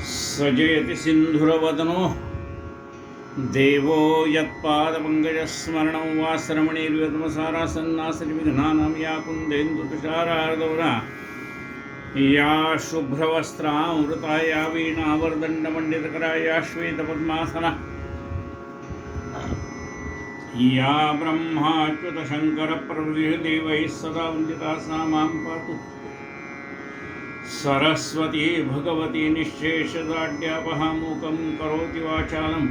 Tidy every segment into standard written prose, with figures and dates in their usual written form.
सजयति सिन्धुरवदनो देवो यत्पादपङ्कजस्मरणं वा श्रवणैर्व्यतमसारासन्नासनिविघ्नानां या कुन्देन्दुतुषारार्दौरा या शुभ्रवस्त्रामृता या वीणावर्दण्डमण्डितकरा या श्वेतपद्मासना या ब्रह्माच्युतशङ्करप्रभृतिदेवैः सदा वन्दिता सा मां पातु सरस्वती भगवती निःशेषदाढ्यापहामूकं करोति वाचालं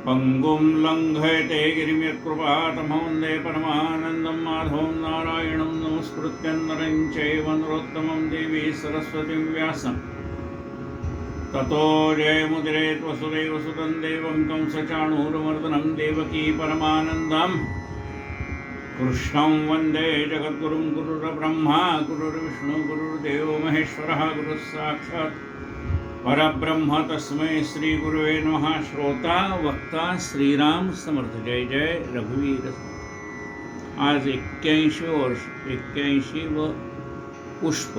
पङ्गुं लङ्घयते गिरिं यत्कृपातमहं वन्दे परमानन्दं माधवं नारायणं नमस्कृत्य नरं चैव नरोत्तमं देवी सरस्वतीं व्यासं ततो जयमुदिरेत् वसुदेवसुतं देवं कंसचाणूरमर्दनं देवकी परमानन्दम् कृष्णं वन्दे जगद्गुरुं गुरुर्ब्रह्मा गुरुर्विष्णु गुरुर्देवो महेश्वरः गुरुः साक्षात् परब्रह्म तस्मै श्री गुरुवे नमः। श्रोता वक्ता श्रीराम समर्थ। जय जय रघुवीर। आज 81 व पुष्प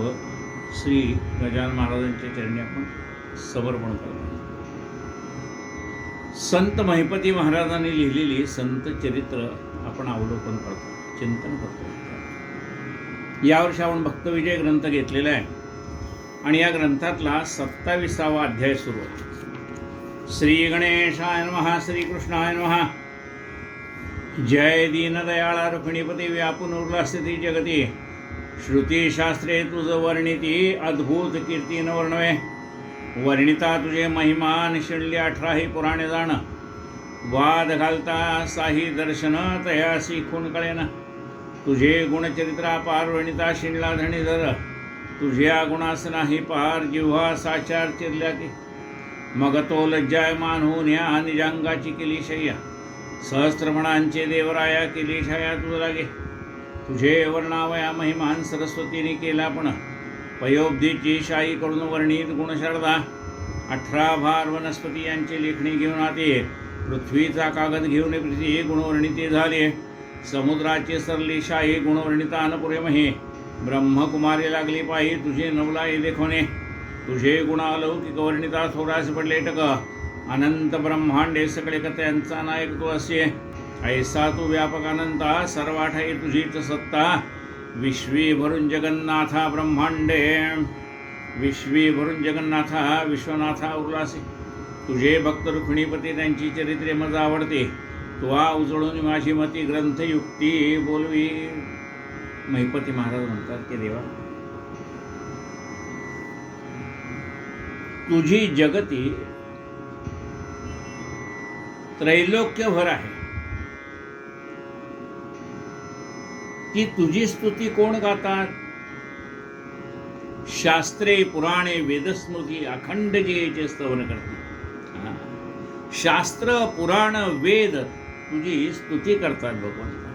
श्री गजानन महाराजांच्या चरणी आपण समर्पण करतो। संत महिपती महाराजांनी लिहिलेली संत चरित्र आपण अवलोकन करतो, चिंतन करतो। यावर्षी आपण भक्तविजय ग्रंथ घेतलेला आहे आणि या ग्रंथातला 27वा अध्याय सुरू आहे। श्री गणेशाय नमः, श्रीकृष्णाय नमः। जय दीनदयाळा रुक्मिणीपती व्यापून उरलास्थिती जगती, श्रुतीशास्त्रे तुझ वर्णिती अद्भुत कीर्ती न वर्णवे। वर्णिता तुझे महिमा निशिणली 18 पुराणे जाण, वाद घालता साही दर्शन तयासी खून कळेना। तुझे गुणचरित्रा पार वर्णिता शिणला धरणीधर, तुझ्या गुणास नाही पार जिव्हा साचार चिरल्या की। मग तो लज्जायमान होऊन या निजांगाची केली शय्या, सहस्त्रमणांचे देवराया केली छाया तुझ लागे। तुझे वर्णावया महिमान सरस्वतीने केला पण, पयोब्धीची शाही करून वर्णित गुणशारदा। 18 भार वनस्पती यांचे लेखणी घेऊन आते, पृथ्वीचा कागद घेऊन पृथ्वी गुणवर्णिते झाले। समुद्राची सरली शाही गुणवर्णिता अनपुरे महे, ब्रह्मकुमारी लागली पायी तुझे नवलाये देखोने। तुझे गुणालौकिक वर्णिता थोरास पडले टक, अनंत ब्रह्मांडे सगळे कथ्यांचा नायक तू असे। ऐसा तू व्यापक अनंता सर्वाठाई तुझीच सत्ता, विश्वी भरून जगन्नाथा ब्रह्मांडे विश्वी भरून जगन्नाथा विश्वनाथा उरलासे। तुझे भक्त रुक्मिणीपती त्यांची चरित्रे मज आवडते, तुवा उजळून माझी मती ग्रंथयुक्ती बोलवी। महिपती महाराज म्हणतात की देवा, तुझी जगती त्रैलोक्यभर आहे, ती तुझी स्तुती कोण गातात? शास्त्रे पुराणे वेदस्मृती अखंड जेचे स्तवन करतात। शास्त्र पुराण वेद तुझी स्तुती करतात भगवंता।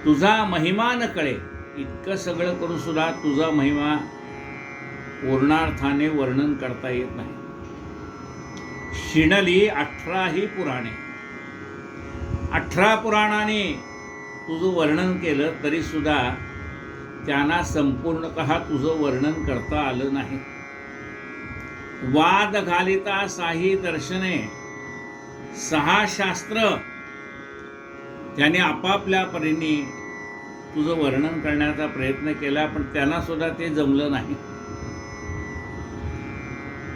तुझा महिमा न कळे, इतकं सगळं करून सुद्धा तुझा महिमा पूर्णार्थाने वर्णन करता येत नाही। शिणली 18 पुराणे, 18 पुराणाने तुझं वर्णन केलं तरी सुद्धा त्यांना संपूर्णतः तुझं वर्णन करता आलं नाही। वाद घालिता साही दर्शने, 6 शास्त्र त्याने आपापल्या परीने तुझं वर्णन करण्याचा प्रयत्न केला, पण त्यांना सुद्धा ते जमलं नाही।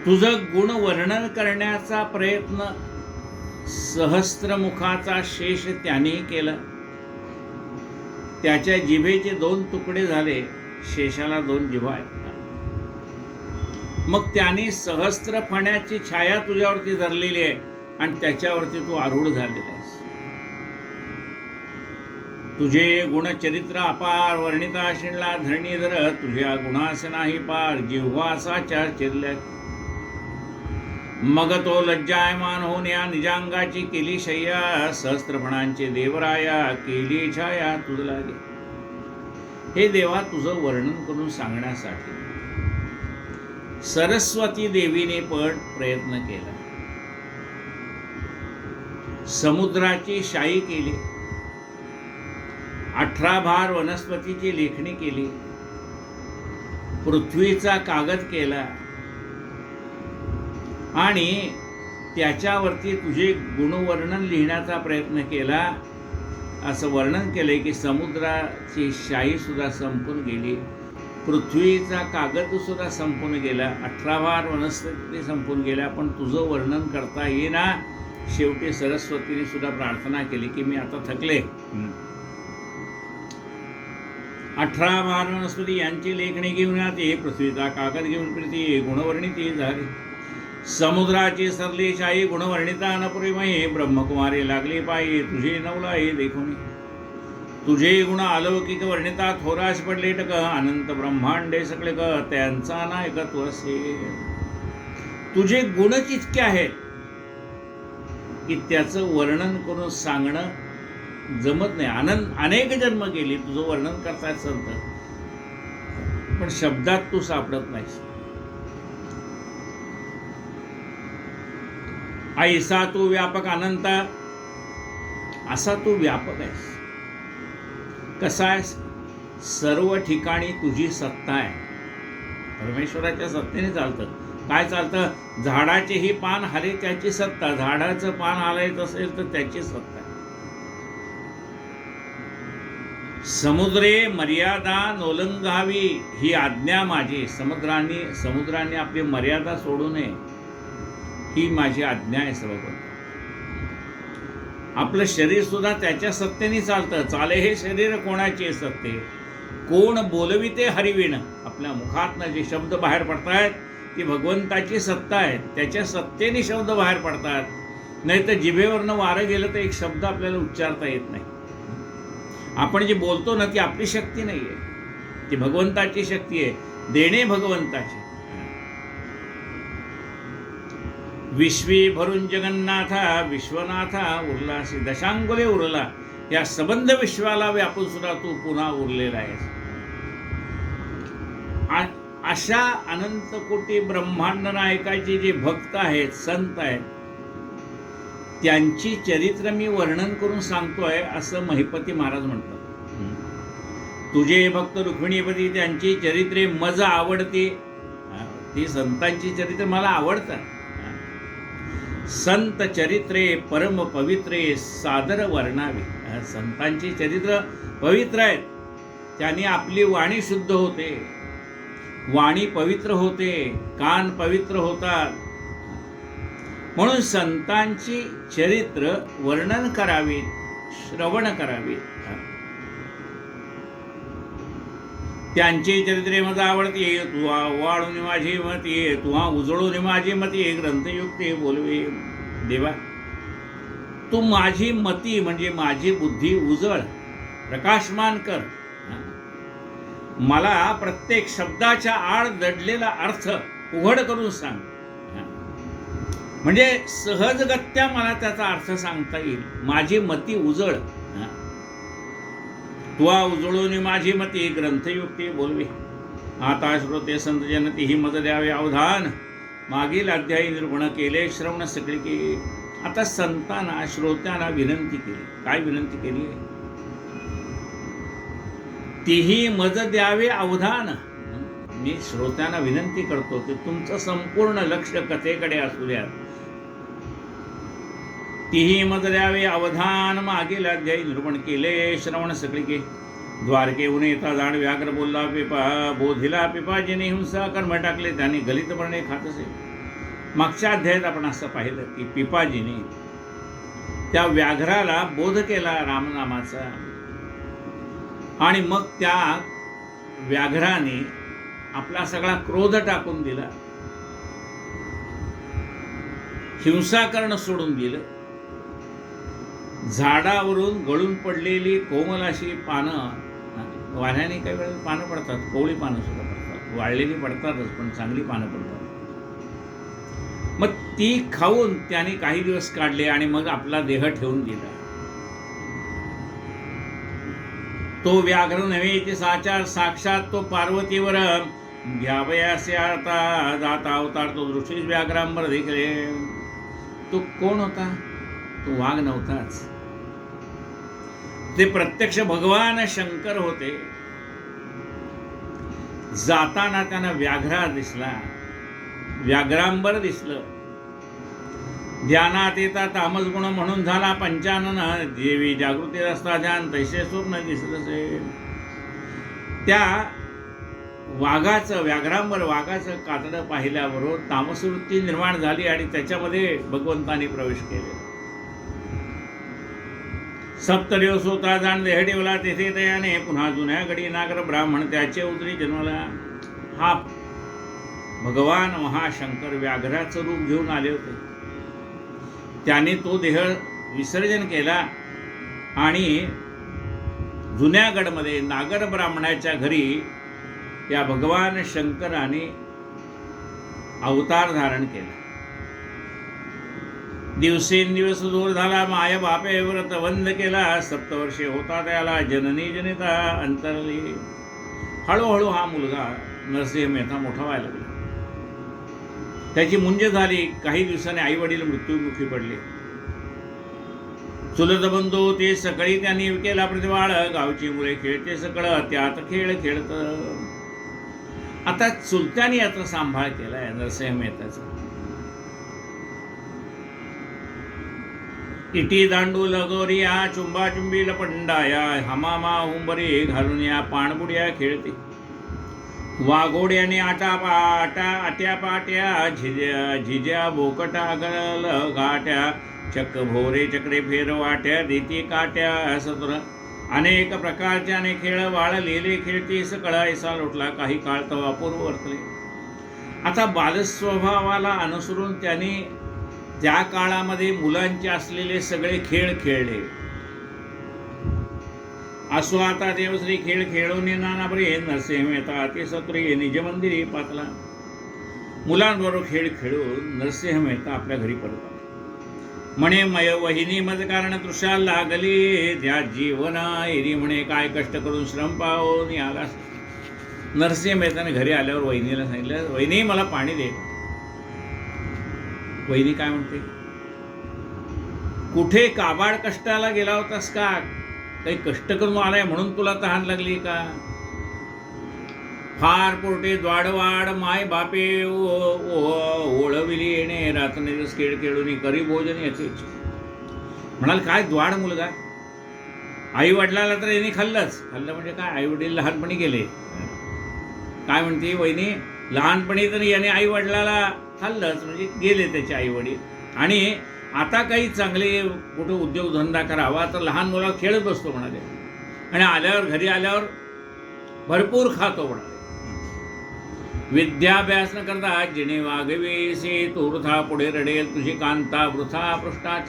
तुझं गुण वर्णन करण्याचा प्रयत्न सहस्त्रमुखाचा शेष त्याने केला, त्याच्या जिभेचे 2 तुकडे झाले, शेषाला 2 जिभा आहेत। मग त्याने सहस्त्र फण्याची छाया तुझ्यावरती धरलेली आहे आणि त्याच्यावरती तू आरूढ झालेला आहेस। तुझे गुणचरित्र अपार वर्णिता शिणला धरणीधर, तुझ्या गुणास नाही पार जिव्हा साचार चिरल्या। मग तो लज्जायमान होऊन या निजांगाची केली शय्या, सहस्त्रफणांचे देवराया केली छाया तुझ लागे। हे देवा, तुझं वर्णन करून सांगण्यासाठी सरस्वती देवीने पण प्रयत्न केला। समुद्राची शाई केली, 18 भार वनस्पतीची लेखणी केली, पृथ्वीचा कागद केला आणि त्याच्यावरती तुझे गुणवर्णन लिहिण्याचा प्रयत्न केला. असं वर्णन केलंय की समुद्राची शाही सुद्धा संपून गेली, पृथ्वीचा कागद सुद्धा संपून गेला, 18 वनस्पती संपून गेल्या, पण तुझं वर्णन करता येईना. शेवटी सरस्वतीने सुद्धा प्रार्थना केली की मी आता थकले. 18 वनस्पती यांची लेखणी घेऊन ये, पृथ्वीचा कागद घेऊन प्रीती ये, गुणवर्णिती झाली. समुद्राची सरली शाही गुणवर्णिता नपुरीमये, ब्रह्मकुमारी लागली पायी तुझे नवला हे देखून. तुझे गुण अलौकिक वर्णिता, थोराश पडले टक, अनंत ब्रह्मांडे सकळे क, त्यांचा नायकत्व असे. तुझे गुणच इतके आहेत की त्याचं वर्णन करून सांगणं जमत नाही. अनेक जन्म गेली तुझं वर्णन करतात संत, पण शब्दात तू सापडत नाहीस. ऐसा तू व्यापक अनंत, असा तू व्यापक आहेस. कसा आहेस? सर्व ठिकाणी तुझी सत्ता आहे. परमेश्वराच्या सत्तेने चालतं. काय चालतं? झाडाचेही पान हले त्याची सत्ता, झाडाचं पान हलायचं असेल तर त्याची सत्ता आहे. समुद्रे मर्यादा नोलंघावी ही आज्ञा माझी. समुद्राने आपली मर्यादा सोडू नये ही माझी आज्ञा आहे. सर्व आपलं शरीर सुद्धा त्याच्या सत्तेने चालतं. चाले हे शरीर कोणाचे सत्ते, कोण बोलविते हरिविण. आपल्या मुखातनं जे शब्द बाहेर पडतायत ती भगवंताची सत्ता आहे, त्याच्या सत्तेने शब्द बाहेर पडतात. नाही तर जिभेवरनं वारं गेलं तर एक शब्द आपल्याला उच्चारता येत नाही. आपण जे बोलतो ना ती आपली शक्ती नाही आहे, ती भगवंताची शक्ती आहे. देणे भगवंताची. विश्वी भरून जगन्नाथा, विश्वनाथा उरलासी, दशांगुले उरला. या सबंध विश्वाला व्यापून सुद्धा तू पुन्हा उरलेला आहेस. अशा अनंत कोटी ब्रह्मांड नायकाचे जे भक्त आहेत, संत आहेत, त्यांची चरित्र मी वर्णन करून सांगतोय असं महिपती महाराज म्हणतात. तुझे भक्त रुक्मिणीपती त्यांची चरित्रे मज आवडते. ती संतांची चरित्र मला आवडतात. संत चरित्रे परम पवित्रे सादर वर्णावे. संतांची चरित्र पवित्र आहेत, त्यांनी आपली वाणी शुद्ध होते, वाणी पवित्र होते, कान पवित्र होतात. म्हणून संतांची चरित्र वर्णन करावी, श्रवण करावी. त्यांची चरित्रे मला आवडते. तुवा वाळून माझी मती, तुवा उजळून माझी मती, ग्रंथयुक्ते बोलवे. देवा, तू माझी मती म्हणजे माझी बुद्धी उजळ, प्रकाशमान कर. मला प्रत्येक शब्दाच्या आड दडलेला अर्थ उघड करून सांग. म्हणजे सहजगत्या मला त्याचा अर्थ सांगता येईल. माझी मती उजळ. तुवा उजळून माझी मती, ग्रंथयुक्ती बोलवे. आता श्रोते संत जनती ही मत द्यावे अवधान, मागील अध्यायी निरूपण केले श्रवण सगळे की. आता संतांना श्रोत्यांना विनंती केली. काय विनंती केली? तीही मज द्यावे अवधान. मी श्रोत्यांना विनंती करतो की तुमचं संपूर्ण लक्ष कथेकडे असू द्या. तीही मज द्यावे अवधान, मागील अध्यायी निरूपण केले श्रवण सगळे की. द्वारकेहून येता जाण व्याघ्र बोलला पिपा, बोधिला पिपाजीने हिंसा कर्म टाकले, त्याने गलितपणे खात असे. मागच्या अध्यायात आपण असं पाहिलं की पिपाजीने त्या व्याघ्राला बोध केला रामनामाचा, आणि मग त्या व्याघ्राने आपला सगळा क्रोध टाकून दिला, हिंसा करणं सोडून दिलं. झाडावरून गळून पडलेली कोमल अशी पानं, वाऱ्याने काही वेळेला पानं पडतात, कोवळी पानं सुद्धा पडतात, वाळलेली पडतातच पण चांगली पानं पडतात. मग ती खाऊन त्याने काही दिवस काढले आणि मग आपला देह ठेवून दिला. तो व्याघ्र नव्हे ते साचार, साक्षात तो पार्वतीवर घ्यावयासे आता जाता अवतार. तो दृष्टीस व्याघ्रांबर देखले. तो कोण होता? तो वाघ नव्हताच, ते प्रत्यक्ष भगवान शंकर होते. जाताना त्यांना व्याघ्रा दिसला, व्याघ्रांबर दिसलं. ध्यानात येता तामस गुण म्हणून झाला पंचानन, देवी जागृती असता ध्यान तैसे स्वप्न दिसलसे. त्या वाघाचं, व्याघ्रांबर वाघाचं कातडं पाहिल्याबरोबर तामसवृत्ती निर्माण झाली आणि त्याच्यामध्ये भगवंतानी प्रवेश केले. सप्तदिवस होता जाण देह ठेवला तेथे तयाने, पुन्हा जुन्या गडी नागर ब्राह्मण त्याचे उदरी जन्मला. हा भगवान महाशंकर व्याघ्राचं रूप घेऊन आले होते. त्याने तो देह विसर्जन केला आणि जुन्या गडमध्ये नागर ब्राह्मणाच्या घरी या भगवान शंकराने अवतार धारण केला. दिवसेंदिवस दूर झाला माय बापे व्रत बंद केला. 7 वर्षे होता त्याला जननी जनिता अंतरली. हळूहळू हा मुलगा नरसिंह मेहता मोठा व्हायला लागला. त्याची मुंज झाली. काही दिवसांनी आई वडील मृत्युमुखी पडले. चुलत बंधू ते सकाळी त्यांनी केला प्रतिवाळ. गावची मुले खेळते सकळ त्यात खेळ खेळत. आता चुलत्याने याचा सांभाळ केलाय नरसिंह मेहताचा. इटी दांडू लगोरिया चुंबाचुंबी लपंडाया, हमामा हुंबरी घालून या पाणबुड्या खेळते. वाघोड्याने आट्या पाट्या झिज्या बोकटा गल गाट्या, चक्क भोरे चक्रे फेर वाट्या देती काट्या सतुर. अनेक प्रकारचे अनेक खेळ वाळलेले खेळती सकळ ऐसा लोटला काही काळ तवा पूर्व वर्तले. आता बालस्वभावाला अनुसरून त्याने त्या काळामध्ये मुलांचे असलेले सगळे खेळ खेळले. असो आता देवश्री खेळ खेळून नाना बरे नरसिंह मेहता अति सत्रिय निज मंदिरी पातला. मुलांबरोबर खेळ खेळून नरसिंह मेहता आपल्या घरी परत आला. म्हणे मय वहिनी मज कारण तृषा लागली, त्या जीवना एरी म्हणे काय कष्ट करून श्रम पावून आला. नरसिंह मेहताने घरी आल्यावर वहिनीला सांगितलं, वहिनी मला पाणी दे. वहिनी काय म्हणते, कुठे काबाड कष्टाला गेला होतास का? काही कष्ट करून आलाय म्हणून तुला तहान लागली का? फार पोटे द्वाडवाड माय बापे ओळविली येणे, रात्रनिदिवस खेळ खेळून करी भोजन याचे. म्हणाल काय द्वाड मुलगा, आई वडिलाला तर यांनी खाल्लं म्हणजे काय, आई वडील लहानपणी गेले. काय म्हणते वहिनी, लहानपणी तर याने आई वडिलाला खाल्लंच म्हणजे गेले त्याचे आई वडील, आणि आता काही चांगले कुठं उद्योगधंदा करावा तर लहान मुलाला खेळत बसतो म्हणाले, आणि आल्यावर घरी आल्यावर भरपूर खातो म्हणाले. विद्याभ्यास न करता जिने वागवे से तो वृथा पुढे रडेल, तुझी कांता वृथा पृष्ठा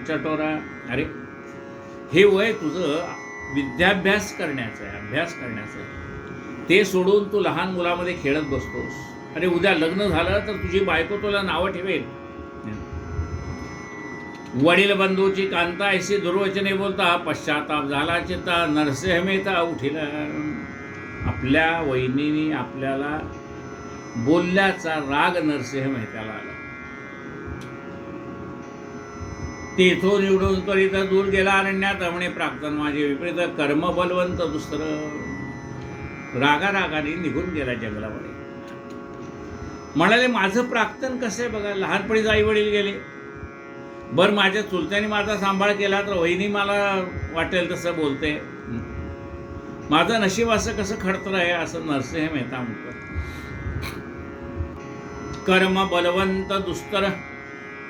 चटोरा. अरे हे वय तुझं विद्याभ्यास करण्याचं आहे, अभ्यास करण्याचं आहे, ते सोडून तू लहान मुलामध्ये खेळत बसतोस. अरे उद्या लग्न झालं तर तुझी बायको तुला नावं ठेवेल. वडील बंधूची कांता ऐशी दुर्वचने बोलता, पश्चाताप झाला चित्ता नरसिंह मेहता उठिला. आपल्या वहिनीने आपल्याला बोलल्याचा राग नरसिंह मेहताला आला. तेथून निवडून त्वरित दूर गेला अरण्यात. म्हणे प्राक्तन माझे विपरीत कर्म बलवंत दुसरं. रागाने निघून गेला जंगलामध्ये. म्हणाले माझं प्राक्तन कसं आहे बघा, लहानपणीच आई वडील गेले. बरं माझ्या चुलत्याने माझा सांभाळ केला तर वहिनी मला वाटेल तसं बोलते. माझं नशीब असं कसं खडतर आहे, असं नरसिंह मेहता म्हणतो. कर्म बलवंत दुस्तर,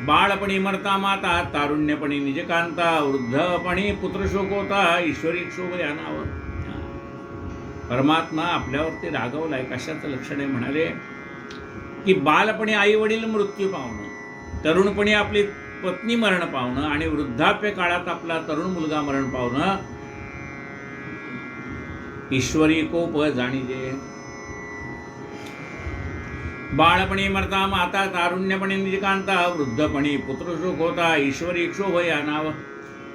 बाळपणी मरता माता, तारुण्यपणी निजकांता, वृद्धपणी पुत्रशोक होता, ईश्वरी क्षोभ या नाव. परमात्मा आपल्यावरती रागवलाय. कशाचं लक्षण आहे म्हणाले की बालपणी आई वडील मृत्यू पावणं, तरुणपणी आपली पत्नी मरण पावणं, आणि वृद्धाप्य काळात आपला तरुण मुलगा मरण पावणं, ईश्वरी कोप जाणीजे. बाळपणी मरता माता, तारुण्यपणी निजकांता, वृद्धपणी पुत्रशोक होता, ईश्वरी क्षोभ या नाव.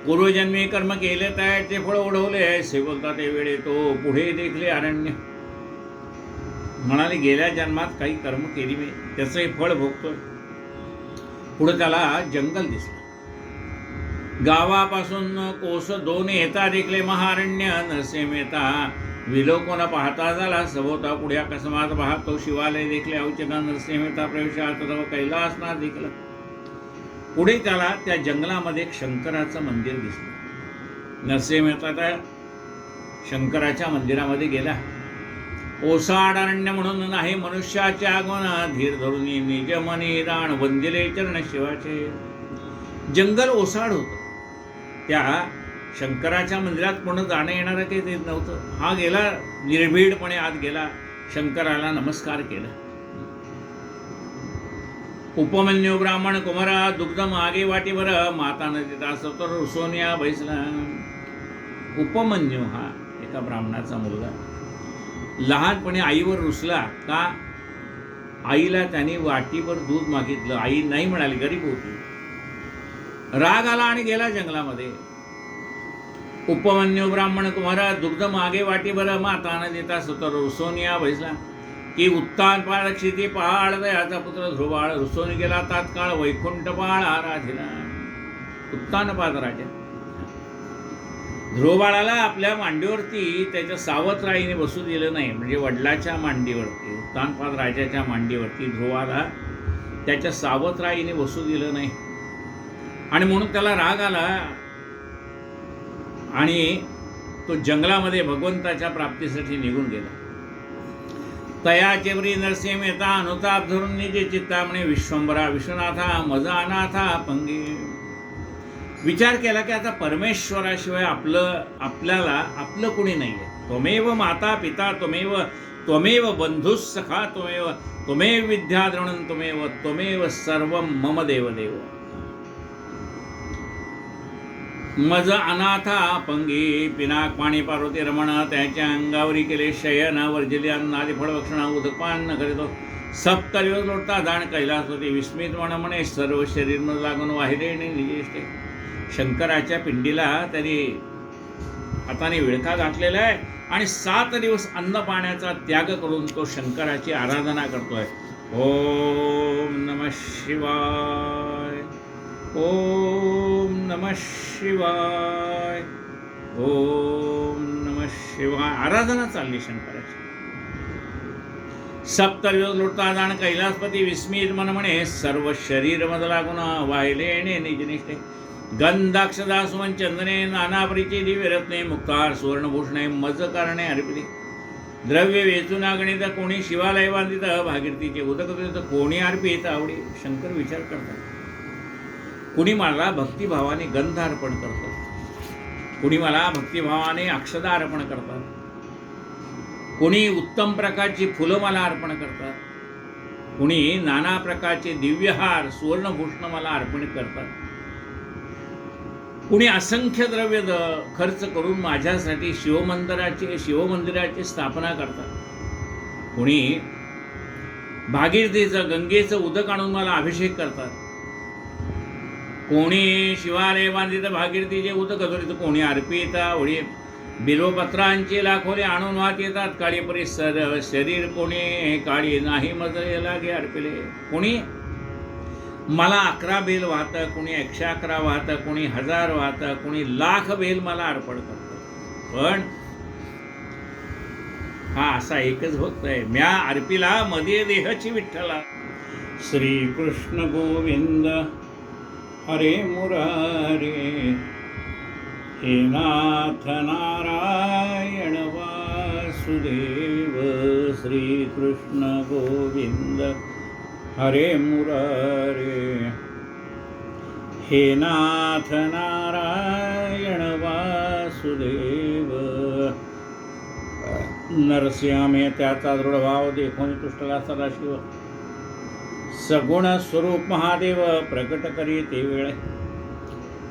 पूर्वजन्मी कर्म केले त्याचे फळ ओढवले, असे बोलता ते वेळे तो पुढे देखले अरण्य. म्हणाले गेल्या जन्मात काही कर्म केली मी, त्याचं फळ भोगतोय. पुढे त्याला जंगल दिसलं. गावापासून कोस 2 येता देखले महारण्य. नरसिंह मेहता विलोकोन पाहता झाला सभोवता पुढे अकस्मात पाहतो शिवालय देखले अवचना नरसिंहता प्रवेशात तव कैलासनाथ देखलं. पुढे त्याला त्या जंगलामध्ये एक शंकराचं मंदिर दिसलं. नरसिंहता त्या शंकराच्या मंदिरामध्ये गेला. ओसाड अरण्य म्हणून नाही मनुष्याच्या आगमना धीर धरून निज मनी दान वंदिले चरण शिवाचे. जंगल ओसाड होतं. त्या शंकराच्या मंदिरात कोण जाणं येणारं काही ते नव्हतं. हा गेला, निर्भीडपणे आत गेला, शंकराला नमस्कार केला. उपमन्यू ब्राह्मण कुमारा दुग्ध मागे वाटीवर माता नदीता सतर रुसोनिया बैसला. उपमन्यू हा एका ब्राह्मणाचा मुलगा. लहानपणी आईवर रुसला का आईला त्याने वाटीवर दूध मागितलं. आई नाही म्हणाली, गरीब होती. राग आला आणि गेला जंगलामध्ये. उपमन्यू ब्राह्मण कुमारा दुग्ध मागे वाटीभर माता न देता सतर रुसोनिया बैसला की उत्तान पाळ क्षिती पहाळ दयाचा पुत्र ध्रुवाळ रुसोन गेला तात्काळ वैकुंठ पाळ आराधिला. उत्तानपाद राजा ध्रुवबाळाला आपल्या मांडीवरती त्याच्या सावत्राईने बसू दिलं नाही. म्हणजे वडिलाच्या मांडीवरती, उत्तानपाद राजाच्या मांडीवरती ध्रुवाला त्याच्या सावत्राईने बसू दिलं नाही. आणि म्हणून त्याला राग आला आणि तो जंगलामध्ये भगवंताच्या प्राप्तीसाठी निघून गेला. तया चेवरी नरसिंह मेहता अनुताप धरून निजे चित्ता म्हणे विश्वंभरा विश्वनाथा मज अनाथा पंगी. विचार केला की आता परमेश्वराशिवाय आपल्याला आपलं कुणी नाही आहे. त्वमेव माता पिता त्वमेव बंधुस सखा त्वमेव विद्या द्रोणं त्वमेव सर्व मम देवदेव. मज अनाथा पंगी पिनाक पाणी पार्वती रमण त्याच्या अंगावरी केले शयन वर्जली अन्नादी फळभक्षण उदकपान न करीतो. सप्तदिवस लोटता दाण कैलास होते विस्मित म्हणे सर्व शरीर न लागून वाहिले निजेष्टे. शंकराच्या पिंडीला त्यांनी हाताने विळखा घातलेला आहे आणि 7 दिवस अन्न पाण्याचा त्याग करून तो शंकराची आराधना करतोय. ओम नमः शिवाय, ओम नमः शिवाय, ओम नमः शिवाय. आराधना चालली शंकराची. सप्तदिवस लोटता जाण कैलासपती विस्मित मन म्हणे सर्व शरीर मध लागून वाहिले निजनिष्ठे. गंधाक्षदासुमन चंदने नाना परीचे दिव्य रत्ने मुक्तार सुवर्णभूषणे मज कारणे अर्पिते. द्रव्य वेचून गणित कोणी शिवालय बांधित भागीरथीचे उदक कोणी अर्पित आवडी. शंकर विचार करतात. कुणी मला भक्तिभावाने गंध अर्पण करतात, कुणी मला भक्तिभावाने अक्षदा अर्पण करतात, कुणी उत्तम प्रकारची फुलं मला अर्पण करतात, कुणी नाना प्रकारचे दिव्यहार सुवर्णभूषण मला अर्पण करतात, कुणी असंख्य द्रव्य खर्च करून माझ्यासाठी शिवमंदिराची स्थापना करतात, कुणी भागीरथीचं गंगेचं उदक आणून मला अभिषेक करतात, कोणी शिवालय बांधित भागीरथीचे उदक धरित कोणी अर्पित आवडी. बिल्वपत्रांची लाखोले आणून वाहत येतात काळी परिसर शरीर कोणी काळी नाही मजले लागे अर्पिले. कोणी मला 11 बेल वाहतं, कोणी 111 वाहतं, कोणी 1000 वाहतं, कोणी लाख बेल मला अर्पण करतं. पण हा असा एकच भक्त आहे, म्या अर्पिला मध्ये देहची विठ्ठला. श्रीकृष्ण गोविंद हरे मुरारे, हे नाथ नारायण वासुदेव. श्रीकृष्ण गोविंद हरे मुरारे, हे नाथ नारायण वासुदेव. नरसिंह मे त्याचा दृढभाव देखून तुष्टला सदाशिव. सगुण स्वरूप महादेव प्रकट करी ते वेळ.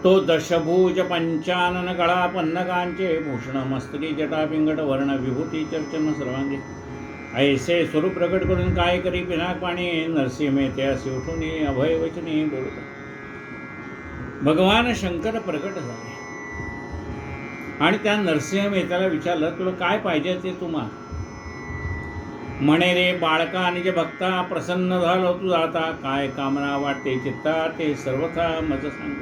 तो दशभुज पंचानन गळा पन्नगांचे भूषण मस्तकी जटा पिंगट वर्ण विभूती चर्चन सर्वांगी. ऐसे स्वरूप प्रकट करून काय करी पिनाक पाणी. नरसिंह त्यासी उठून अभय वचनी बोलत. भगवान शंकर प्रकट झाले आणि त्या नरसिंह मेहताला विचारलं तुला काय पाहिजे ते तुम्हा. म्हणे रे बाळका निज भक्ता प्रसन्न झालो तू जाता. काय कामना वाटते चित्ता ते सर्वथा मज सांग.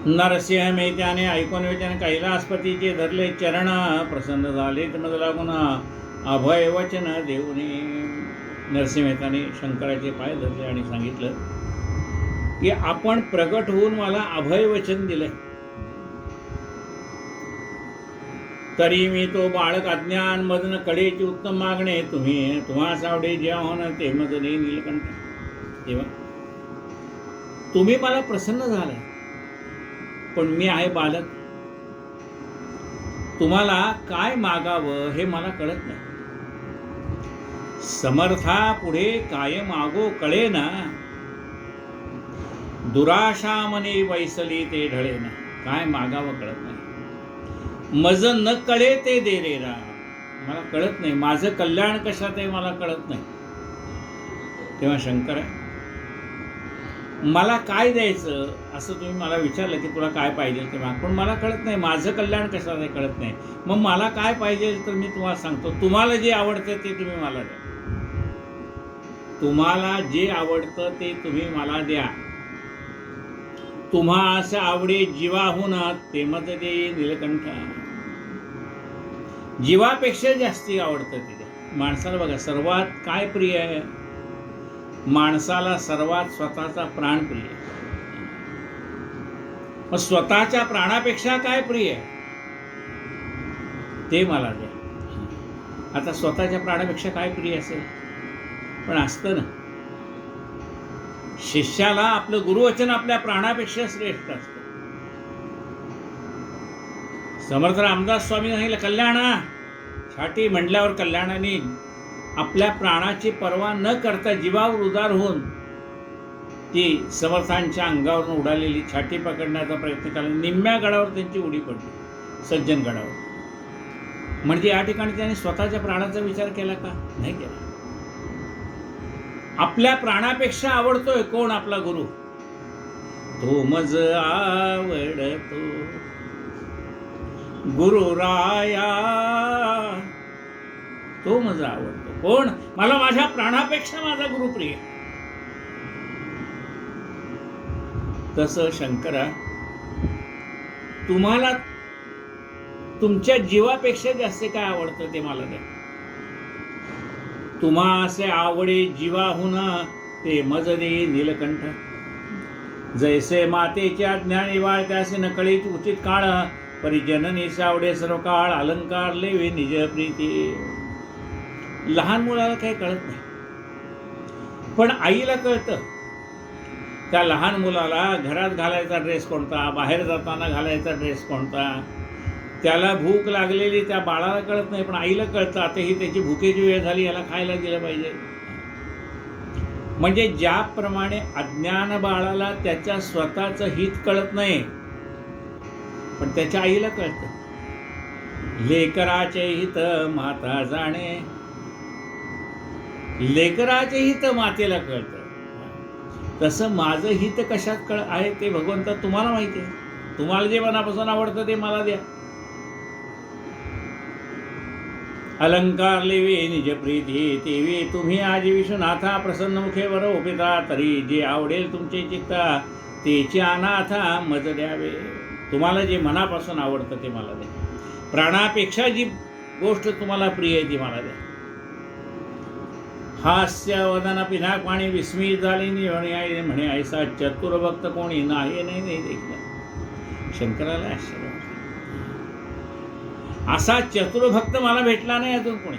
नरसिंह मेत्याने ऐकून वेत्याने कैलासपतीचे धरले चरण, प्रसन्न झाले मज लागून अभय वचन देऊने. नरसिंह मेहताने शंकराचे पाय धरले आणि सांगितलं की आपण प्रगट होऊन मला अभय वचन दिले, तरी मी तो बाळक अज्ञान मदन कडेची उत्तम मागणे तुम्हा सावडे जे होण ते मदने नीलकंठ. तेव्हा तुम्ही मला प्रसन्न झालाय, पण मी आहे बालक. तुम्हाला काय मागावं हे मला कळत नाही. समर्था पुढे काय मागो कळे ना, दुराशा मने वैसली ते ढळे ना. काय मागावं कळत नाही. मज न कळे ते दे रे रा. मला कळत नाही माझं कल्याण कशात आहे, मला कळत नाही. तेव्हा शंकर मला काय द्यायचं असं तुम्ही मला विचारलं की तुला काय पाहिजे ते माग, पण मला कळत नाही माझं कल्याण कशात आहे, कळत नाही. मग मला काय पाहिजे तर मी तुम्हाला सांगतो. तुम्हाला जे आवडतं ते तुम्ही मला द्या. तुम्हाला जे आवडतं ते तुम्ही मला द्या. तुम्हा असं आवडे जीवाहून ते मत दे नीलकंठ. जीवापेक्षा जास्ती आवडतं ते द्या. माणसाला बघा सर्वात काय प्रिय आहे, माणसाला सर्वात स्वतःचा प्राण प्रिय. मग स्वतःच्या प्राणापेक्षा काय प्रिय ते मला द्या. आता स्वतःच्या प्राणापेक्षा काय प्रिय असेल, पण असतं ना शिष्याला आपलं गुरुवचन आपल्या प्राणापेक्षा श्रेष्ठ असतं. समर्थ रामदास स्वामी सांगितलं कल्याणा छाटी म्हटल्यावर कल्याणाने आपल्या प्राणाची पर्वा न करता जीवावर उदार होऊन ती समर्थांच्या अंगावरून उडालेली छाटी पकडण्याचा प्रयत्न केला. निम्म्या गडावर त्यांची उडी पडली, सज्जन गडावर. म्हणजे या ठिकाणी त्याने स्वतःच्या प्राणाचा विचार केला का? नाही केला. आपल्या प्राणापेक्षा आवडतोय कोण? आपला गुरु. तो मज आवडतो गुरु राया, तो मज आवडतो कोण? मला माझ्या प्राणापेक्षा माझा गुरु प्रिय. तसं शंकरा तुम्हाला तुमच्या जीवापेक्षा जास्त काय आवडतं ते मला द्या. तुम्हा असे आवडे जीवाहून ते मज दे नीलकंठ. जैसे मातेच्या ज्ञानी वाळ त्यासे नकळीच उचित काळ, परिजननी सावडे सर्व काळ अलंकार लेवे निज प्रीती. लहान मुलाला काही कळत नाही, पण आईला कळतं. त्या लहान मुलाला घरात घालायचा ड्रेस कोणता, बाहेर जाताना घालायचा ड्रेस कोणता, त्याला भूक लागलेली त्या बाळाला कळत नाही, पण आईला कळतं आता ही त्याची भुकेची वेळ झाली, याला खायला दिलं पाहिजे. म्हणजे ज्याप्रमाणे अज्ञान बाळाला त्याच्या स्वतःचं हित कळत नाही, पण त्याच्या आईला कळतं. लेकराचे हित माता जाणे, लेकराचे हित मातेला कळतं. तसं माझं हित कशात आहे ते भगवंता तुम्हाला माहिती आहे. तुम्हाला जे मनापासून आवडतं ते मला द्या. अलंकार लेवे निज प्रीती तेवे तुम्ही आज विश्वनाथा, प्रसन्न मुखे वर ओपिता. तरी जे आवडेल तुमचे चित्ता तेचे अनाथा मज द्यावे. तुम्हाला जे मनापासून आवडतं ते मला द्या. प्राणापेक्षा जी गोष्ट तुम्हाला प्रिय आहे ती मला द्या. हास्य वदन पिनाकवाणी विस्मित झाली म्हणे ऐसा चतुर्भक्त कोणी नाही देखील. शंकराला आश्चर्य वाटलं. असा चतुर्भक्त मला भेटला नाही अजून कोणी.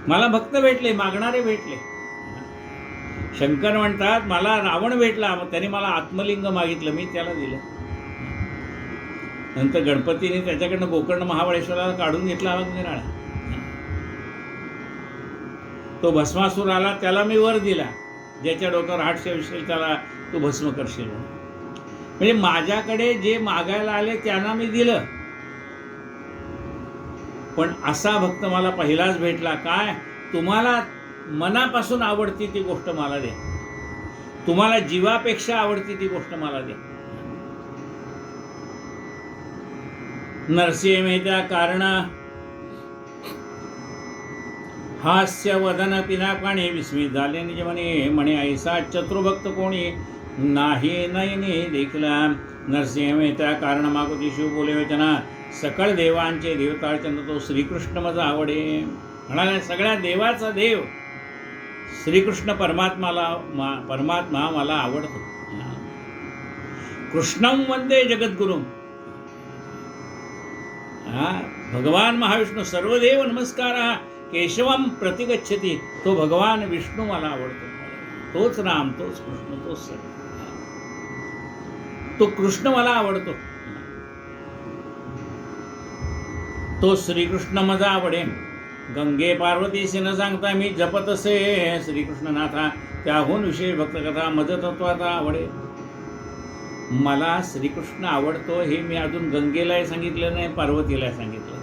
मला भक्त भेटले, मागणारे भेटले. शंकर म्हणतात मला रावण भेटला, मग त्याने मला आत्मलिंग मागितलं, मी त्याला दिलं. नंतर गणपतीने त्याच्याकडनं गोकर्ण महाबळेश्वराला काढून घेतला अग्निराळा. तो भस्मासूर आला, त्याला मी वर दिला, ज्याच्या डोक्यावर हात ठेवशील त्याला तू भस्म करशील. म्हणजे माझ्याकडे जे मागायला आले त्यांना मी दिलं. पण असा भक्त मला पहिलाच भेटला. काय? तुम्हाला मनापासून आवडती ती गोष्ट मला द्या. तुम्हाला जीवापेक्षा आवडती ती गोष्ट मला द्या. नरसिंह मेहता कारण हास्य वदन पिनाकाने विस्मित झाले निज म्हणे ऐसा चतुर्भक्त कोणी नाही नयनी देखला नरसिंह मेहता कारण मागोती शिव बोले वचना सकळ देवांचे देवताचंद तो श्रीकृष्ण माझा आवडे. म्हणाला सगळ्या देवाचा देव श्रीकृष्ण परमात्मा मला आवडतो. कृष्णं वंदे जगद्गुरुं. भगवान महाविष्णू सर्वदेव नमस्कार केशवम प्रतिगच्छति. तो भगवान विष्णू मला आवडतो. तोच राम, तोच कृष्ण, तोच सगळं. तो कृष्ण मला आवडतो. तो श्रीकृष्ण माझा आवडे. गंगे पार्वतीशी न सांगता मी जपत असे श्रीकृष्णनाथा. त्याहून विशेष भक्तकथा मज तत्वाचा आवडे. मला श्रीकृष्ण आवडतो हे मी अजून गंगेलाही सांगितलं नाही, पार्वतीला सांगितलं नाही.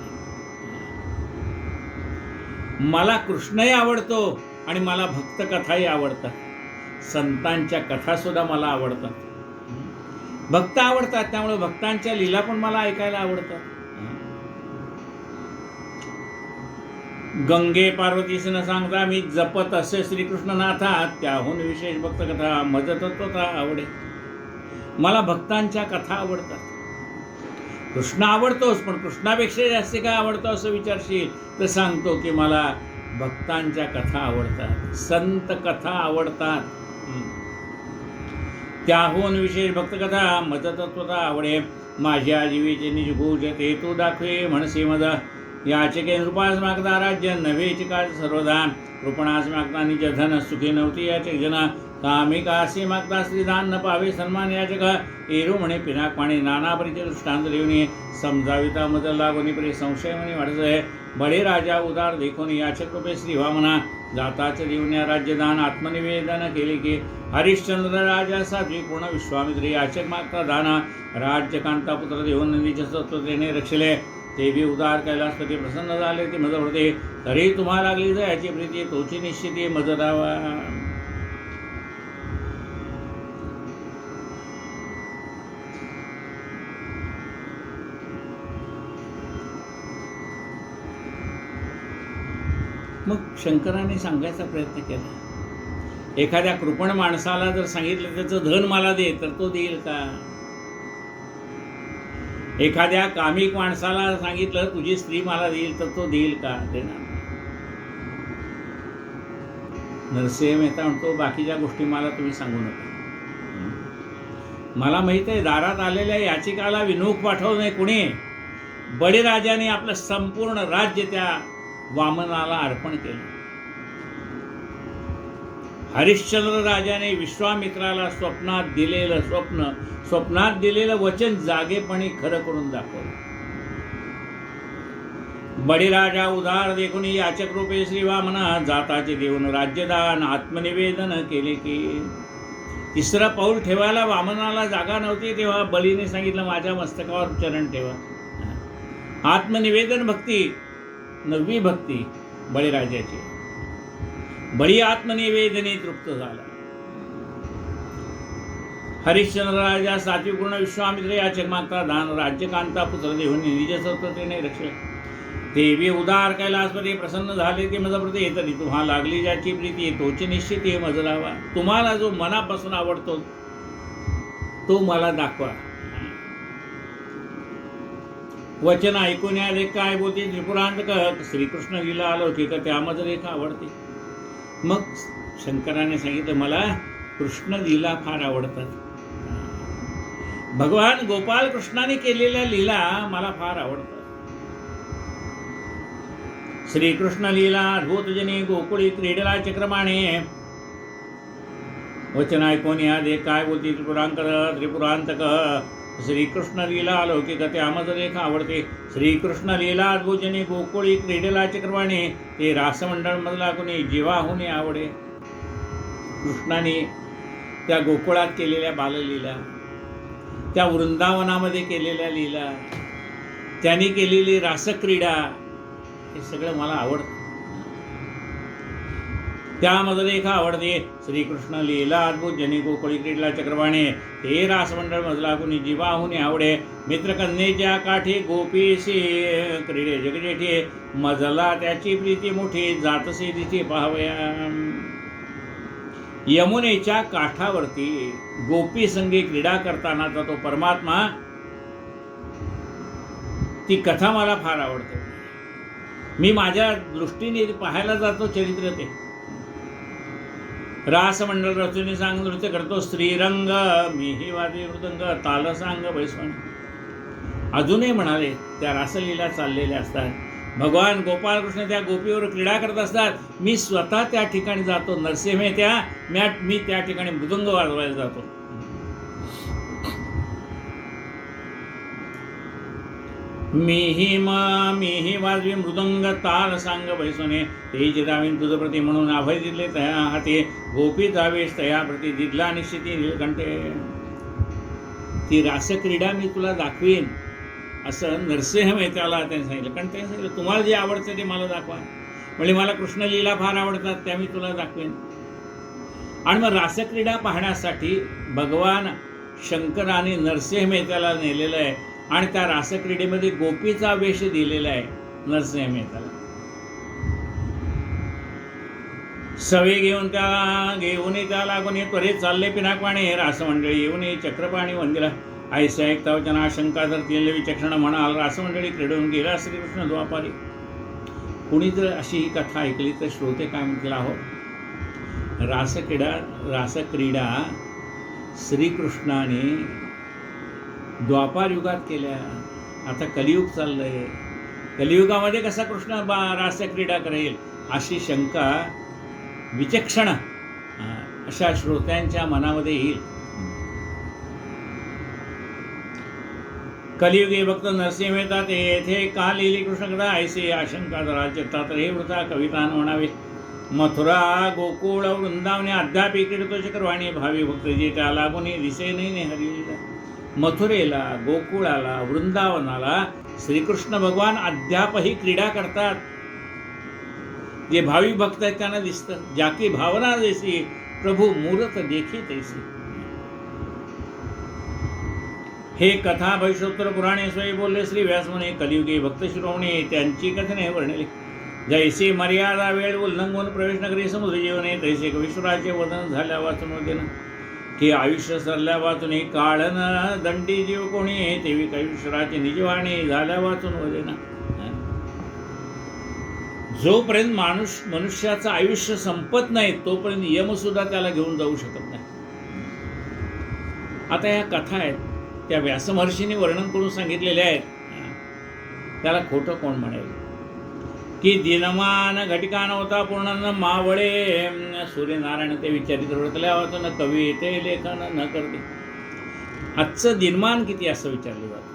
मला कृष्णही आवडतो आणि मला भक्तकथाही आवडतात. संतांच्या कथा सुद्धा मला आवडतात. भक्त आवडतात, त्यामुळे भक्तांच्या लीला पण मला ऐकायला आवडतात. गंगे पार्वतीस न सांगता मी जपत असे श्रीकृष्णनाथा. त्याहून विशेष भक्तकथा मज तत्वता आवडे. मला भक्तांच्या कथा आवडतात. कृष्ण आवडतोच, पण कृष्णापेक्षा जास्त काय आवडतो असं विचारशील तर सांगतो की मला भक्तांच्या कथा आवडतात, संत कथा आवडतात. त्याहून विशेष भक्तकथा मज तत्वता आवडे. माझ्या जीवीचे निज भूज ते तू दाखवे म्हणसे मज. याचके नृपास मागता राज्य नव्हेची काळ सर्वदा. कृपणास मागता निज धन सुखी नव्हती याचक जना. कामिकासी मागता श्रीदान न पावे सन्मान याचक. एरू म्हणे पिनाक पाणी नाना परीचे दृष्टांत देऊनी. समजाविता मज लागोनी परी संशय म्हणे वाढत. बडे राजा उदार देखून याचक रूपे श्री वामना. जाताच देऊन्या राज्यदान आत्मनिवेदन केले की. हरिश्चंद्र राजा साध्वी पूर्ण विश्वामित्री याचक मागता दाना. राज्यकांता पुत्र देऊन नंदीचे सत्वतेने रक्षले. ते बी उदार कैलासपती प्रसन्न झाले ते मज होते. तरी तुम्हाला लागली याची प्रीती तोची निश्चिती मज रावा. मग शंकराने सांगायचा प्रयत्न केला. एखाद्या कृपण माणसाला जर सांगितलं त्याचं धन मला दे तर तो देईल का? एखाद्या कामिक माणसाला सांगितलं तुझी स्त्री मला देईल तर तो देईल का? देणार. नरसिंह मेहता म्हणतो बाकीच्या गोष्टी मला तुम्ही सांगू नका. मला माहित आहे दारात आलेल्या याचिकाला विनूक पाठवू नये कुणी. बळीराजाने आपलं संपूर्ण राज्य त्या वामनाला अर्पण केलं. हरिश्चंद्र राजाने विश्वामित्राला स्वप्नात दिलेलं वचन जागेपणी खरं करून दाखवलं. बळीराजा उदार देखून याचक रूपे श्री वामना. जाताचे देऊन राज्यदान आत्मनिवेदन केले की. तिसरा पाऊल ठेवायला वामनाला जागा नव्हती तेव्हा बळीने सांगितलं माझ्या मस्तकावर चरण ठेवा. आत्मनिवेदन भक्ती, नववी भक्ती बळीराजाची. बळी आत्मनिवेदने तृप्त झाला. हरिश्चंद्र राजा सात्विक पूर्ण विश्वामित्र याचक मागता दान. राज्यकांता पुत्र देऊन निज सत्वतेने रक्षले. देवी उदार कैलासपती प्रसन्न झाले ते मज प्रती. तरी तुम्हा लागली ज्याची प्रीती तोची निश्चित हे मज राहावा. तुम्हाला जो मनापासून आवडतो तो मला दाखवा. वचन ऐकून या रे काय बोलते त्रिपुरांतक. श्रीकृष्ण लीला अलौकिक त्यामज रेखा आवडते. मग शंकराने सांगितलं मला कृष्ण लीला फार आवडतात. भगवान गोपाल कृष्णाने केलेल्या लीला मला फार आवडतात. श्रीकृष्ण लीला अद्भुतजनी गोकुळी क्रीडला चक्रमाणे. वचन ऐकून या दे काय बोलते त्रिपुरांतक. श्रीकृष्ण लीला अलौकिक त्यामज रेखा आवडते. श्रीकृष्ण लीला अद्भुतजनी गोकुळी क्रीडला चक्रवाणी. ते रासमंडळ मधला कुणी जीवाहुनी आवडे. कृष्णाने त्या गोकुळात केलेल्या बाललीला, त्या वृंदावनामध्ये केलेल्या लीला, त्यांनी केलेली रासक्रीडा हे सगळं मला आवडतं. त्यामध्ये रेखा आवडते. श्रीकृष्ण लीला अद्भुत जनी गोकुळी क्रीडला चक्रवाणे. ते रासमंडळ मजला कुणी जीवाहुनी आवडे. मित्रकन्येच्या काठी गोपीशी क्रीडे जगजेठी. मजला त्याची प्रीती मोठी जातसे तिथे पाहावया. यमुनेच्या काठावरती गोपी संगी क्रीडा करतानाचा तो परमात्मा, ती कथा मला फार आवडते. मी माझ्या दृष्टीने पाहायला जातो चरित्र ते. रासमंडल रचून सांग नृत्य करतो श्रीरंग, मीही वाजवी मृदंग, ताल सांग बैसवण. अजूनही म्हणाले त्या रासलीला चाललेल्या असतात. भगवान गोपालकृष्ण त्या गोपीवर क्रीडा करत असतात. मी स्वतः त्या ठिकाणी जातो. नरसिंह मी त्या ठिकाणी मृदंग वाजवायला जातो. मीही वाजवी मृदंग, ताल सांग बैसोने. तेही चिदावीन तुझ प्रती म्हणून अभय दिले तया हाती. गोपी जावेश तया प्रती दिदला निश्चिती नीलकंठे. ती रासक्रीडा मी तुला दाखवीन असं नरसिंह मेहत्याला त्यांनी सांगितलं. कारण त्यांनी सांगितलं तुम्हाला जे आवडतं ते मला दाखवा. म्हणजे मला कृष्णलीला फार आवडतात, त्या मी तुला दाखवेन. आणि मग रासक्रीडा पाहण्यासाठी भगवान शंकराने नरसिंह मेहत्याला नेलेलं आहे. आणि त्या रासक्रीडेमध्ये गोपीचा वेश दिलेला आहे नरसिंह मेहत्याला. सवे घेऊन त्या लागून त्वरित चालले पिनाकवाणे. रासमंडळी येऊन चक्रपाणी वंदिला. ऐसा ऐकता वचना शंका धरतील विचक्षण म्हणाल. रासमंडळी क्रीडून गेला श्रीकृष्ण द्वापारी. कुणी जर अशी ही कथा ऐकली तर श्रोते काय म्हणतील, अहो रासक्रीडा श्रीकृष्णाने द्वापार युगात केल्या, आता कलियुग चाललंय, कलियुगामध्ये कसा कृष्ण रासक्रीडा करेल, अशी शंका विचक्षण अशा श्रोत्यांच्या मनामध्ये येईल. कलियुगे भक्त नरसिंह मेहता ते येथे का लिहिली कृष्णकथा. ऐसे आशंका जरा चित्तात रे वृथा कविता म्हणावे. मथुरा गोकुळ वृंदावने अद्याप क्रीडतो चक्रवाणी. भावी भक्त जे त्या लागून दिसे नाही हरिलीला. मथुरेला, गोकुळाला, वृंदावनाला श्रीकृष्ण भगवान अद्यापही क्रीडा करतात. जे भावी भक्त आहेत त्यांना दिसतं. जाकी भावना जैसी प्रभू मूर्त देखी तैसी. हे कथा भविष्योत्तर पुराणे स्वयं बोलले श्री व्यास म्हणे. कलियुगे भक्त शिरोमणे त्यांची कथने वर्णिले. जैसे मर्यादा वेळ उल्लंघून प्रवेश नगरी समुद्र जीवने. तैसे कवीश्वराचे वदन झाल्या वाचून वदेना. की आयुष्य सरल्या वाचून काळन दंडी जीव कोणी. तेवी कवीश्वराचे निजवाणी झाल्या वाचून वदेना. जोपर्यंत मनुष्याचं आयुष्य संपत नाही तोपर्यंत यमसुद्धा त्याला घेऊन जाऊ शकत नाही. आता या कथा आहेत त्या व्यासमहर्षींनी वर्णन करून सांगितलेल्या आहेत. त्याला खोटं कोण म्हणेल. की दिनमान घटिका नव्हता पूर्ण मावळे. सूर्यनारायण ते विचारित रडतल्या वाचून कवी ते लेखन न करते. आजचं दिनमान किती असं विचारलं जातं.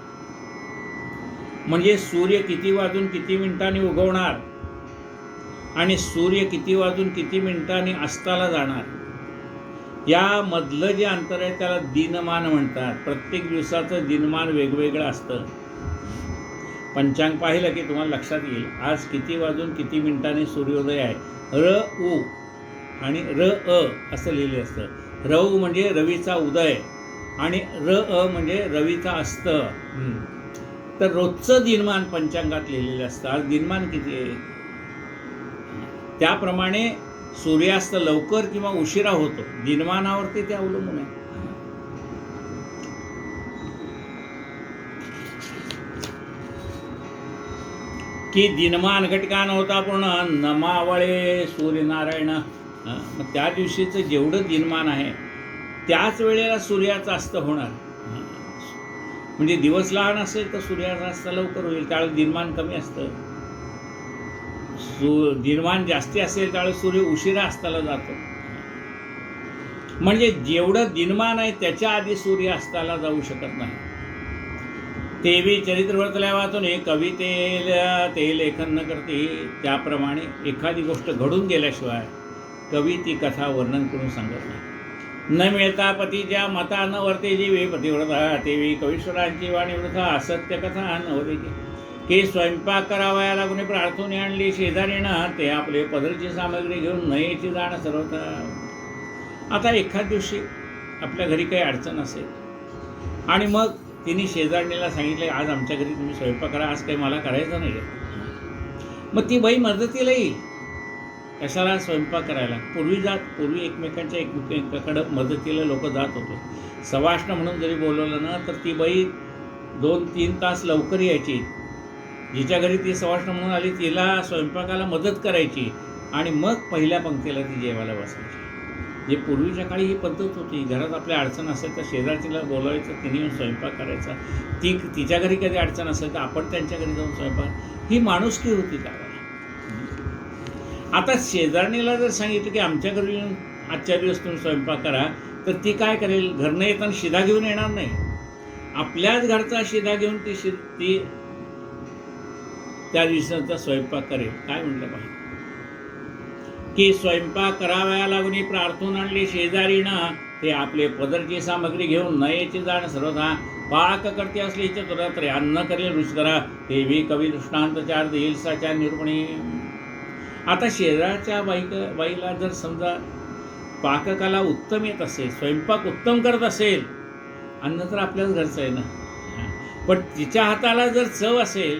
म्हणजे सूर्य किती वाजून किती मिनिटांनी उगवणार आणि सूर्य किती वाजून किती मिनिटांनी अस्ताला जाणार, यामधलं जे अंतर आहे त्याला दिनमान म्हणतात. प्रत्येक दिवसाचं दिनमान वेगवेगळं असतं. पंचांग पाहिलं की तुम्हाला लक्षात येईल आज किती वाजून किती मिनिटांनी सूर्योदय आहे. र उ आणि र अ असं लिहिलं असतं. र उ म्हणजे रवीचा उदय आणि र अ म्हणजे रवीचा अस्त. तर रोजचं दिनमान पंचांगात लिहिलेलं असतं. आज दिनमान किती आहे त्याप्रमाणे सूर्यास्त लवकर किंवा उशिरा होतो. दिनमानावरती ते अवलंबून आहे. की दिनमान घटका नव्हता पूर्ण नमावळे सूर्यनारायण. मग त्या दिवशीचं जेवढं दिनमान आहे त्याच वेळेला सूर्याचं अस्त होणार. म्हणजे दिवस लहान असेल तर सूर्याचं अस्त लवकर होईल, त्यावेळेस दिनमान कमी असतं. दिनमान जास्ती असेल त्यावेळेस सूर्य उशिरा अस्ताला जातो. म्हणजे जेवढं दिनमान आहे त्याच्या आधी सूर्य अस्ताला जाऊ शकत नाही. तेवी चरित्र वर्तल्या वाचून हे कवितेला ते लेखन न करते. त्याप्रमाणे एखादी गोष्ट घडून गेल्याशिवाय कवी ती कथा वर्णन करून सांगत नाही. न मिळता पतीच्या मता न वर्ते जीवे पतिव्रता. तेवी कवीश्वरांची वाणी वृथा असत्य कथा नवरेची. की स्वयंपाक करावया लागून प्रार्थने आणली शेजारीनं. ते आपले पदरची सामग्री घेऊन नयेची जाण सर्वता. आता एखाद दिवशी आपल्या घरी काही अडचण असेल आणि मग तिने शेजारणीला सांगितले आज आमच्या घरी तुम्ही स्वयंपाक करा, आज काही मला करायचं नाही. मग ती बाई मदतीला येईल. कशाला स्वयंपाक करायला. पूर्वी एकमेकांकडे मदतीला लोक जात होते. सवाष्ण म्हणून जरी बोलवलं ना तर ती बाई 2-3 तास लवकर यायची. जिच्या घरी ती सवाष्ण म्हणून आली तिला स्वयंपाकाला मदत करायची आणि मग पहिल्या पंक्तीला ती जेवायला बसायची. जे पूर्वीच्या काळी ही पद्धत होती. घरात आपल्या अडचण असेल तर शेजारचीला बोलवायचं, तिने येऊन स्वयंपाक करायचा. तिच्या घरी कधी अडचण असेल तर आपण त्यांच्या घरी जाऊन स्वयंपाक, ही माणुसकी होती त्यावेळेला. आता शेजारणीला जर सांगितलं की आमच्या घरी येऊन आजच्या दिवस तुम्ही स्वयंपाक करा, तर ती काय करेल? घरनं येताना शिदा घेऊन येणार नाही. आपल्याच घरचा शिदा घेऊन ती त्या दिवसाचा स्वयंपाक करेल. काय म्हटलं पाहिजे की स्वयंपाक करावया लागून प्रार्थून आणले शेजारीनं, ते आपले पदरची सामग्री घेऊन नयेची जाण सर्वथा पाक करते असले चतुरात्रे अन्न करेल रुचकरा, ते बी कवी दृष्टांत चार देईल साच्या निरूपणी. आता शेजारच्या बाईला जर समजा पाककला उत्तम येत असेल, स्वयंपाक उत्तम करत असेल, अन्न तर आपल्याच घरचं आहे ना, पण तिच्या हाताला जर चव असेल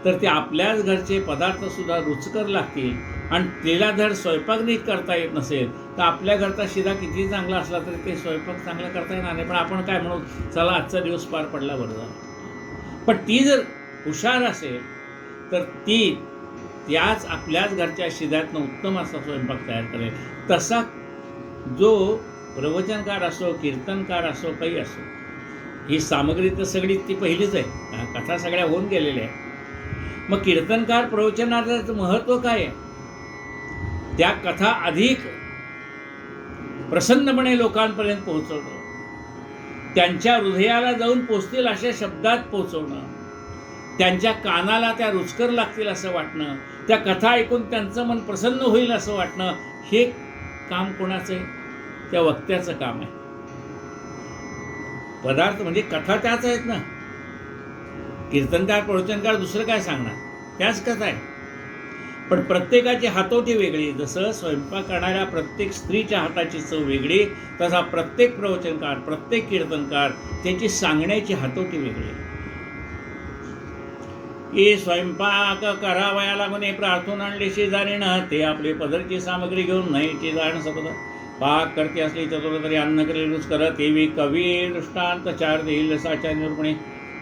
तर ते आपल्याच घरचे पदार्थसुद्धा रुचकर लागतील. आणि तिला जर स्वयंपाक नीट करता येत नसेल तर आपल्या घरचा शिदा किती चांगला असला तरी ते स्वयंपाक चांगला करता येणार नाही. पण आपण काय म्हणू, चला आजचा दिवस पार पडला बरं झाला. पण ती जर हुशार असेल तर ती त्याच आपल्याच घरच्या शिद्यातनं उत्तम असा स्वयंपाक तयार करेल. तसा जो प्रवचनकार असो, कीर्तनकार असो, काही असो, ही सामग्री तर सगळी ती पहिलीच आहे. कथा सगळ्या होऊन गेलेल्या आहे. मग कीर्तनकार प्रवचनाचं महत्त्व काय आहे? त्या कथा अधिक प्रसन्नपणे लोकांपर्यंत पोहोचवणं, त्यांच्या हृदयाला जाऊन पोचतील अशा शब्दात पोहोचवणं, त्यांच्या कानाला त्या रुचकर लागतील असं वाटणं, त्या कथा ऐकून त्यांचं मन प्रसन्न होईल असं वाटणं, हे काम कोणाचं आहे? त्या वक्त्याचं काम आहे. पदार्थ म्हणजे कथा त्याच आहेत ना. कीर्तनकार प्रवचनकार दुसरं काय सांगणार? त्याच कथा आहे. पण प्रत्येकाची हातोटी वेगळी. जसं स्वयंपाक करणाऱ्या प्रत्येक स्त्रीच्या हाताची चव वेगळी, तसा प्रत्येक प्रवचनकार, प्रत्येक कीर्तनकार त्याची सांगण्याची हातोटी वेगळी. की स्वयंपाक करावया लागून प्रार्थून आणले शेजारीनं, ते आपली पदरची सामग्री घेऊन नयेची जाण सतत पाक करते असली चतुर तरी अन्न करेल रुचकर, तेवी कवी दृष्टांत चार देईल साच्या निरूपणे.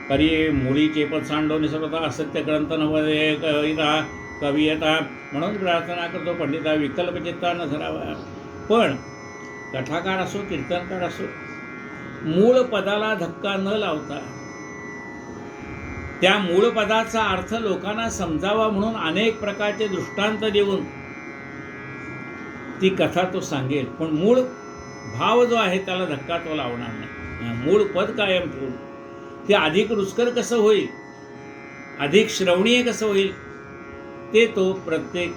करी मुळीचे पद सांडवणे सर्वथा असत्य ग्रंथ नव्हे कविता कवियता. म्हणून प्रार्थना करतो पंडिता विकल्प चित्ता न धरावा. पण कथाकार असो, कीर्तनकार असो, मूळ पदाला धक्का न लावता त्या मूळ पदाचा अर्थ लोकांना समजावा म्हणून अनेक प्रकारचे दृष्टांत देऊन ती कथा तो सांगेल. पण मूळ भाव जो आहे त्याला धक्का तो लावणार नाही. मूळ पद कायम ठेवून ते अधिक रुचकर कसं होईल, अधिक श्रवणीय कसं होईल, ते तो प्रत्येक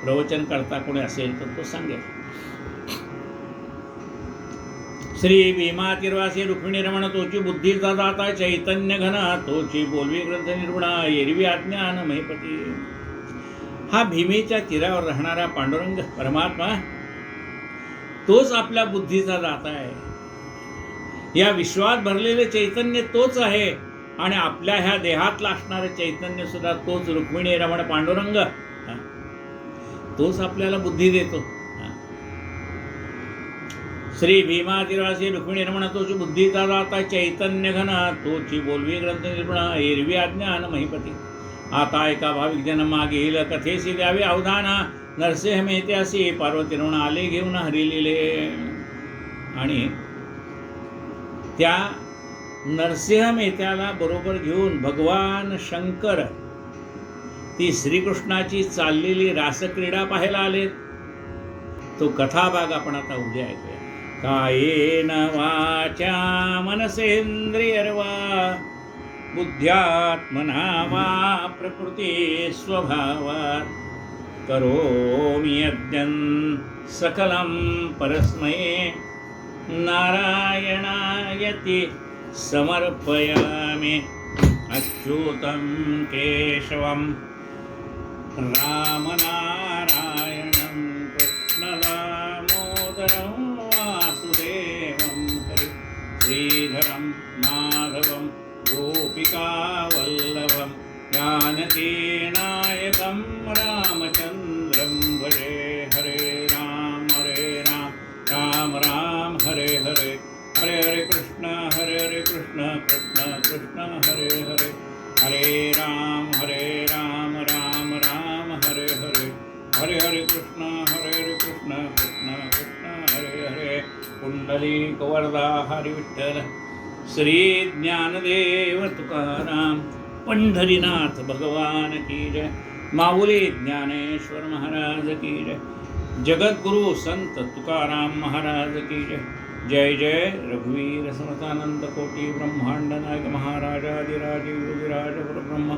प्रवचन करता कोणी असेल तर तो सांगेल. श्री भीमा तिरवासी रुक्मिणी रमण तोची बुद्धीचा दाता चैतन्य घन तोची बोलवी ग्रंथ निर्गुणा एरवी आज्ञान महीपती. हा भीमेच्या तीरावर राहणारा पांडुरंग परमात्मा तोच आपल्या बुद्धीचा दाता आहे. या विश्वात भरलेले चैतन्य तोच आहे आणि आपल्या ह्या देहातला असणारे चैतन्य सुद्धा तोच. रुक्मिणी रमण पांडुरंग तोच आपल्याला बुद्धी देतो. श्री भीमा तिरवासी रुक्मिणी रमण तोची बुद्धीचा दाता चैतन्य घन तोची बोलवी ग्रंथ निर्गुणा एरवी आज्ञान महीपती. आता एका भाविक जन मागील कथेसी द्यावे अवधान नरसिंह मेहत्यासी पार्वती रमण आले घेऊन हरिलिले. आणि त्या नरसिंह मेहत्याला बरोबर घेऊन भगवान शंकर ती श्रीकृष्णाची चाललेली रासक्रीडा पाहायला आले. तो कथाभाग आपण आता उद्या ऐकूया. कायेन वाचा मनसेंद्रियर्वा बुद्ध्यात्मना वा प्रकृती स्वभावात् करोमि यद्यं सकलं परस्मै नारायणायति समर्पयामि. अच्युतं केशवं रामनारायणं कृष्णदामोदरं वासुदेवं हरि श्रीधरं माधवं गोपिकावल्लभं जानकीनायकं रामचन्द्रं भजे. पुंडलिक वरदा हरी विठ्ठल श्री ज्ञानदेव तुकाराम पंढरीनाथ भगवान की जय माऊली ज्ञानेश्वर महाराज की जय जगद्गुरु संत तुकाराम महाराज की जय जय जय रघुवीर समतानंद कोटि ब्रह्मांड नायक महाराजाधिराज योगिराज परब्रह्म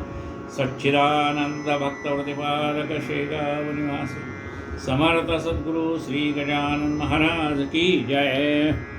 सच्चिदानंद भक्त प्रतिपादक शेगाव निवासी समर्थ सद्गुरु श्री गजानन महाराज की जय।